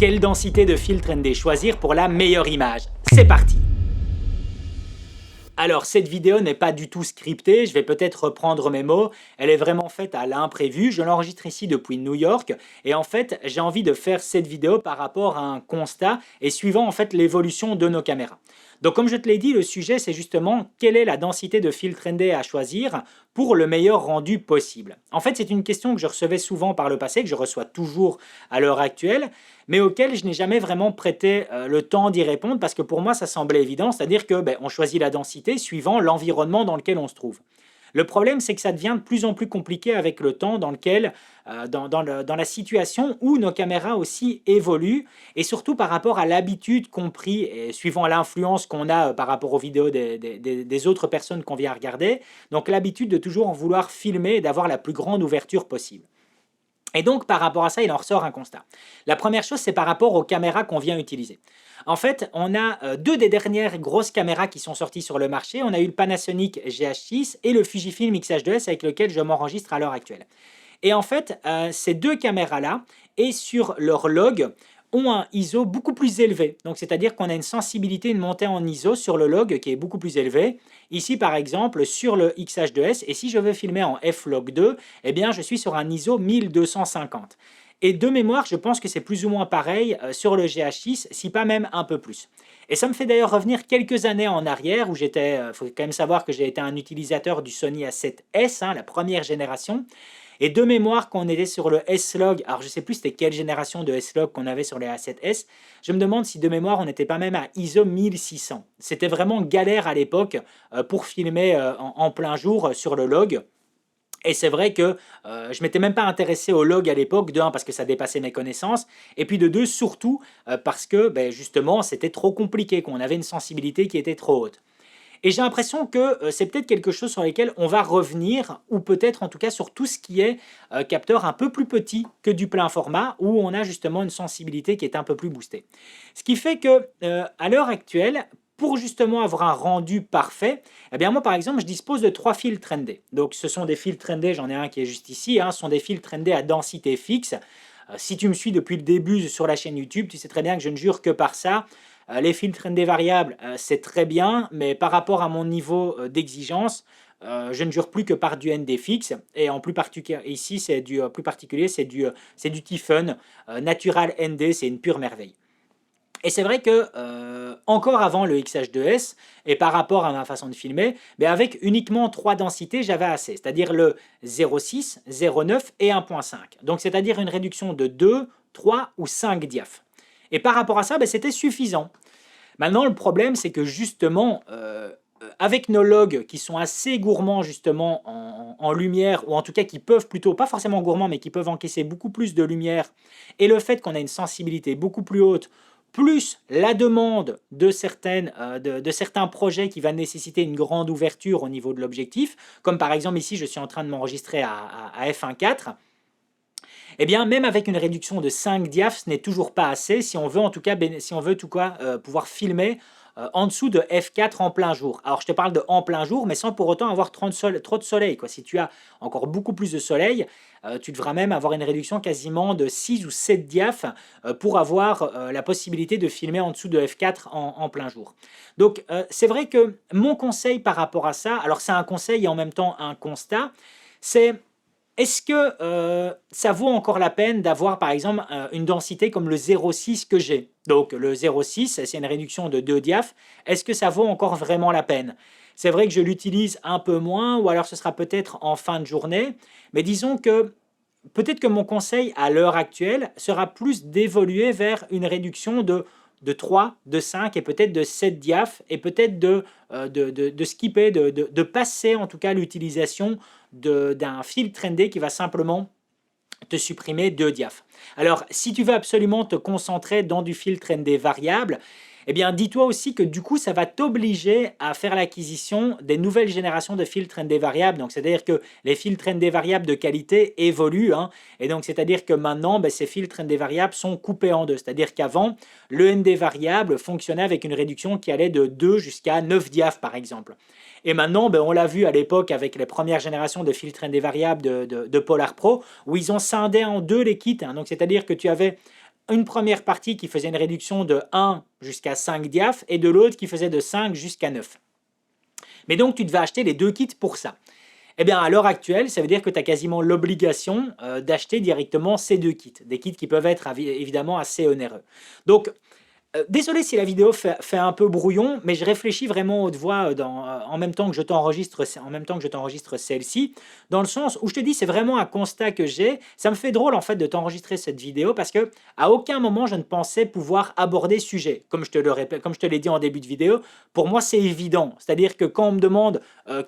Quelle densité de filtre ND choisir pour la meilleure image? C'est parti! Alors, cette vidéo n'est pas du tout scriptée, je vais peut-être reprendre mes mots, elle est vraiment faite à l'imprévu, je l'enregistre ici depuis New York, et en fait, j'ai envie de faire cette vidéo par rapport à un constat et suivant en fait l'évolution de nos caméras. Donc comme je te l'ai dit, le sujet c'est justement quelle est la densité de filtre ND à choisir pour le meilleur rendu possible. En fait, c'est une question que je recevais souvent par le passé, que je reçois toujours à l'heure actuelle, mais auquel je n'ai jamais vraiment prêté le temps d'y répondre parce que pour moi ça semblait évident, c'est-à-dire que on choisit la densité suivant l'environnement dans lequel on se trouve. Le problème, c'est que ça devient de plus en plus compliqué avec le temps dans la situation où nos caméras aussi évoluent et surtout par rapport à l'habitude qu'on pris et suivant l'influence qu'on a par rapport aux vidéos des autres personnes qu'on vient regarder. Donc l'habitude de toujours en vouloir filmer et d'avoir la plus grande ouverture possible. Et donc, par rapport à ça, il en ressort un constat. La première chose, c'est par rapport aux caméras qu'on vient utiliser. En fait, on a deux des dernières grosses caméras qui sont sorties sur le marché. On a eu le Panasonic GH6 et le Fujifilm X-H2S avec lequel je m'enregistre à l'heure actuelle. Et en fait, ces deux caméras-là, et sur leur log, ont un ISO beaucoup plus élevé. Donc, c'est-à-dire qu'on a une sensibilité, une montée en ISO sur le log qui est beaucoup plus élevée. Ici, par exemple, sur le X-H2S, et si je veux filmer en F-Log2, eh bien, je suis sur un ISO 1250. Et de mémoire, je pense que c'est plus ou moins pareil sur le GH6, si pas même un peu plus. Et ça me fait d'ailleurs revenir quelques années en arrière, où j'étais, il faut quand même savoir que j'ai été un utilisateur du Sony A7S, la première génération. Et de mémoire, quand on était sur le S-Log, alors je ne sais plus c'était quelle génération de S-Log qu'on avait sur les A7S, je me demande si de mémoire on n'était pas même à ISO 1600. C'était vraiment galère à l'époque pour filmer en plein jour sur le log. Et c'est vrai que je m'étais même pas intéressé au log à l'époque, de un parce que ça dépassait mes connaissances, et puis de deux surtout parce que justement c'était trop compliqué, qu'on avait une sensibilité qui était trop haute. Et j'ai l'impression que c'est peut-être quelque chose sur lequel on va revenir, ou peut-être en tout cas sur tout ce qui est capteur un peu plus petit que du plein format, où on a justement une sensibilité qui est un peu plus boostée. Ce qui fait que à l'heure actuelle, pour justement avoir un rendu parfait, eh bien moi par exemple je dispose de 3 filtres ND. Donc ce sont des filtres ND, j'en ai un qui est juste ici, ce sont des filtres ND à densité fixe. Si tu me suis depuis le début sur la chaîne YouTube, tu sais très bien que je ne jure que par ça. Les filtres ND variables, c'est très bien, mais par rapport à mon niveau d'exigence, je ne jure plus que par du ND fixe. Et en plus particulier, ici, c'est du plus particulier, c'est du Typhon. Natural ND, c'est une pure merveille. Et c'est vrai que, encore avant le X-H2S, et par rapport à ma façon de filmer, avec uniquement 3 densités, j'avais assez. C'est-à-dire le 0,6, 0,9 et 1,5. Donc c'est-à-dire une réduction de 2, 3 ou 5 diaph. Et par rapport à ça, c'était suffisant. Maintenant, le problème, c'est que justement, avec nos logs qui sont assez gourmands justement en lumière, ou en tout cas qui peuvent plutôt, pas forcément gourmands, mais qui peuvent encaisser beaucoup plus de lumière, et le fait qu'on a une sensibilité beaucoup plus haute, plus la demande de certains projets qui va nécessiter une grande ouverture au niveau de l'objectif, comme par exemple ici, je suis en train de m'enregistrer à f1.4, eh bien, même avec une réduction de 5 diaph, ce n'est toujours pas assez si on veut en tout cas, pouvoir filmer en dessous de f4 en plein jour. Alors, je te parle de en plein jour, mais sans pour autant avoir trop de soleil, quoi. Si tu as encore beaucoup plus de soleil, tu devras même avoir une réduction quasiment de 6 ou 7 diaph pour avoir la possibilité de filmer en dessous de f4 en plein jour. Donc, c'est vrai que mon conseil par rapport à ça, alors c'est un conseil et en même temps un constat, c'est... Est-ce que ça vaut encore la peine d'avoir par exemple une densité comme le 0,6 que j'ai? Donc le 0,6, c'est une réduction de 2 diaph. Est-ce que ça vaut encore vraiment la peine? C'est vrai que je l'utilise un peu moins, ou alors ce sera peut-être en fin de journée, mais disons que peut-être que mon conseil à l'heure actuelle sera plus d'évoluer vers une réduction de 3, de 5 et peut-être de 7 diaph, et peut-être de skipper, de passer en tout cas l'utilisation d'un filtre ND qui va simplement te supprimer 2 diaph. Alors, si tu veux absolument te concentrer dans du filtre ND variable, eh bien, dis-toi aussi que du coup, ça va t'obliger à faire l'acquisition des nouvelles générations de filtres ND variables. Donc, c'est-à-dire que les filtres ND variables de qualité évoluent. Et donc, c'est-à-dire que maintenant, ces filtres ND variables sont coupés en deux. C'est-à-dire qu'avant, le ND variable fonctionnait avec une réduction qui allait de 2 jusqu'à 9 diaph, par exemple. Et maintenant, on l'a vu à l'époque avec les premières générations de filtres ND variables de Polar Pro, où ils ont scindé en deux les kits. Donc, c'est-à-dire que tu avais une première partie qui faisait une réduction de 1 jusqu'à 5 diaphes et de l'autre qui faisait de 5 jusqu'à 9. Mais donc tu devais acheter les deux kits pour ça. Eh bien, à l'heure actuelle, ça veut dire que tu as quasiment l'obligation d'acheter directement ces deux kits. Des kits qui peuvent être évidemment assez onéreux. Donc, désolé si la vidéo fait un peu brouillon, mais je réfléchis vraiment haute voix en même temps que je t'enregistre celle-ci, dans le sens où je te dis, c'est vraiment un constat que j'ai. Ça me fait drôle en fait de t'enregistrer cette vidéo parce que à aucun moment je ne pensais pouvoir aborder ce sujet. Comme je te le répète, comme je te l'ai dit en début de vidéo, pour moi c'est évident. C'est-à-dire que quand on me demande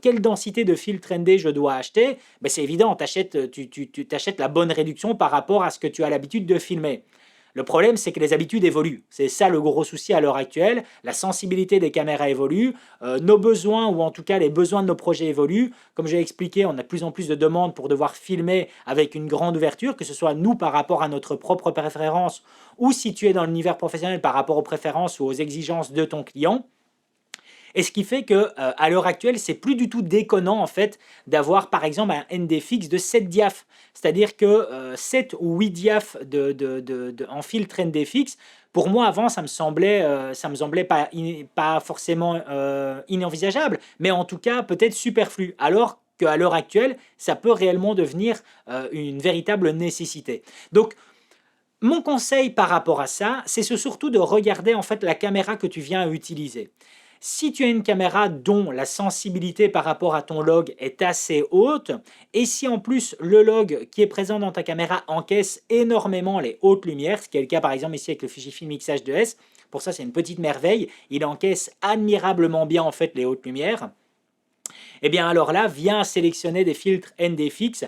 quelle densité de filtre ND je dois acheter, ben c'est évident, tu t'achètes la bonne réduction par rapport à ce que tu as l'habitude de filmer. Le problème, c'est que les habitudes évoluent. C'est ça le gros souci à l'heure actuelle. La sensibilité des caméras évolue, nos besoins, ou en tout cas les besoins de nos projets évoluent. Comme j'ai expliqué, on a de plus en plus de demandes pour devoir filmer avec une grande ouverture, que ce soit nous par rapport à notre propre préférence, ou si tu es dans l'univers professionnel par rapport aux préférences ou aux exigences de ton client. Et ce qui fait que à l'heure actuelle, c'est plus du tout déconnant en fait d'avoir par exemple un ND fixe de 7 diaphes. C'est-à-dire que 7 ou 8 diaphes en filtre ND fixe, pour moi avant ça me semblait pas forcément inenvisageable, mais en tout cas peut-être superflu. Alors qu'à l'heure actuelle, ça peut réellement devenir une véritable nécessité. Donc, mon conseil par rapport à ça, c'est surtout de regarder en fait la caméra que tu viens à utiliser. Si tu as une caméra dont la sensibilité par rapport à ton log est assez haute, et si en plus le log qui est présent dans ta caméra encaisse énormément les hautes lumières, ce qui est le cas par exemple ici avec le Fujifilm X-H2S, pour ça c'est une petite merveille, il encaisse admirablement bien en fait les hautes lumières, et bien alors là, viens sélectionner des filtres ND fixes,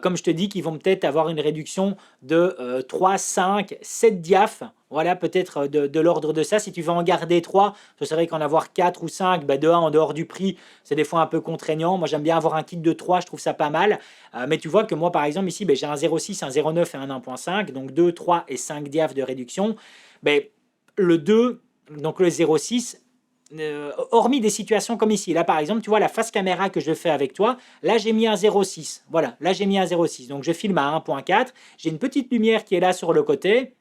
comme je te dis, qui vont peut-être avoir une réduction de 3, 5, 7 diaphes. Voilà, peut-être de l'ordre de ça. Si tu veux en garder 3, ce serait qu'en avoir 4 ou 5, bah de 1 en dehors du prix, c'est des fois un peu contraignant. Moi, j'aime bien avoir un kit de 3, je trouve ça pas mal. Mais tu vois que moi, par exemple, ici, j'ai un 0,6, un 0,9 et un 1,5, donc 2, 3 et 5 diaphes de réduction. Le 2, donc le 0,6, hormis des situations comme ici, là par exemple, tu vois la face caméra que je fais avec toi, là j'ai mis un 0,6, voilà, là j'ai mis un 0,6, donc je filme à 1,4, j'ai une petite lumière qui est là sur le côté,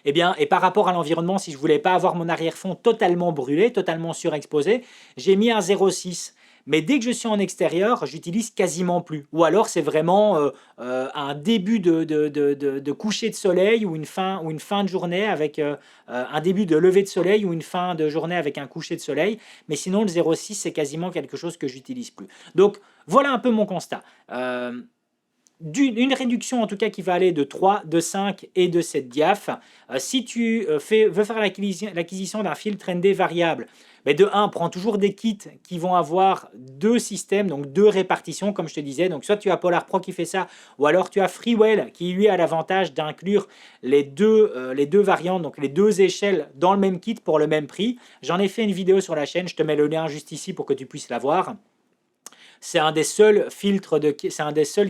et par rapport à l'environnement, si je voulais pas avoir mon arrière-fond totalement brûlé, totalement surexposé, j'ai mis un 0,6. Mais dès que je suis en extérieur, j'utilise quasiment plus. Ou alors c'est vraiment un début de coucher de soleil ou une fin de journée avec un début de lever de soleil ou une fin de journée avec un coucher de soleil. Mais sinon le 0,6 c'est quasiment quelque chose que j'utilise plus. Donc voilà un peu mon constat. Une réduction en tout cas qui va aller de 3, de 5 et de 7 diaphes. Si tu veux faire l'acquisition d'un filtre ND variable, de 1, prends toujours des kits qui vont avoir deux systèmes, donc deux répartitions comme je te disais. Donc soit tu as Polar Pro qui fait ça, ou alors tu as Freewell qui lui a l'avantage d'inclure les deux variantes, donc les deux échelles dans le même kit pour le même prix. J'en ai fait une vidéo sur la chaîne, je te mets le lien juste ici pour que tu puisses la voir. C'est un des seuls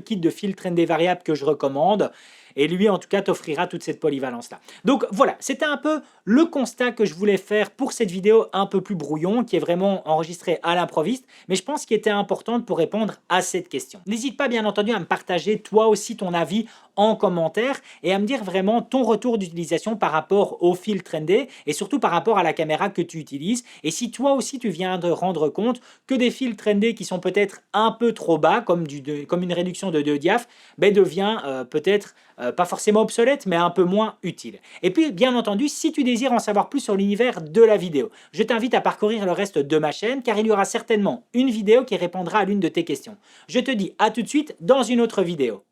kits de filtre ND variable que je recommande. Et lui, en tout cas, t'offrira toute cette polyvalence-là. Donc voilà, c'était un peu le constat que je voulais faire pour cette vidéo un peu plus brouillon, qui est vraiment enregistrée à l'improviste, mais je pense qu'il était importante pour répondre à cette question. N'hésite pas, bien entendu, à me partager toi aussi ton avis en commentaire et à me dire vraiment ton retour d'utilisation par rapport au filtre ND et surtout par rapport à la caméra que tu utilises. Et si toi aussi tu viens de rendre compte que des filtres ND qui sont peut-être un peu trop bas, comme une réduction de 2 diaphes, devient peut-être pas forcément obsolète, mais un peu moins utile. Et puis, bien entendu, si tu désires en savoir plus sur l'univers de la vidéo, je t'invite à parcourir le reste de ma chaîne, car il y aura certainement une vidéo qui répondra à l'une de tes questions. Je te dis à tout de suite dans une autre vidéo.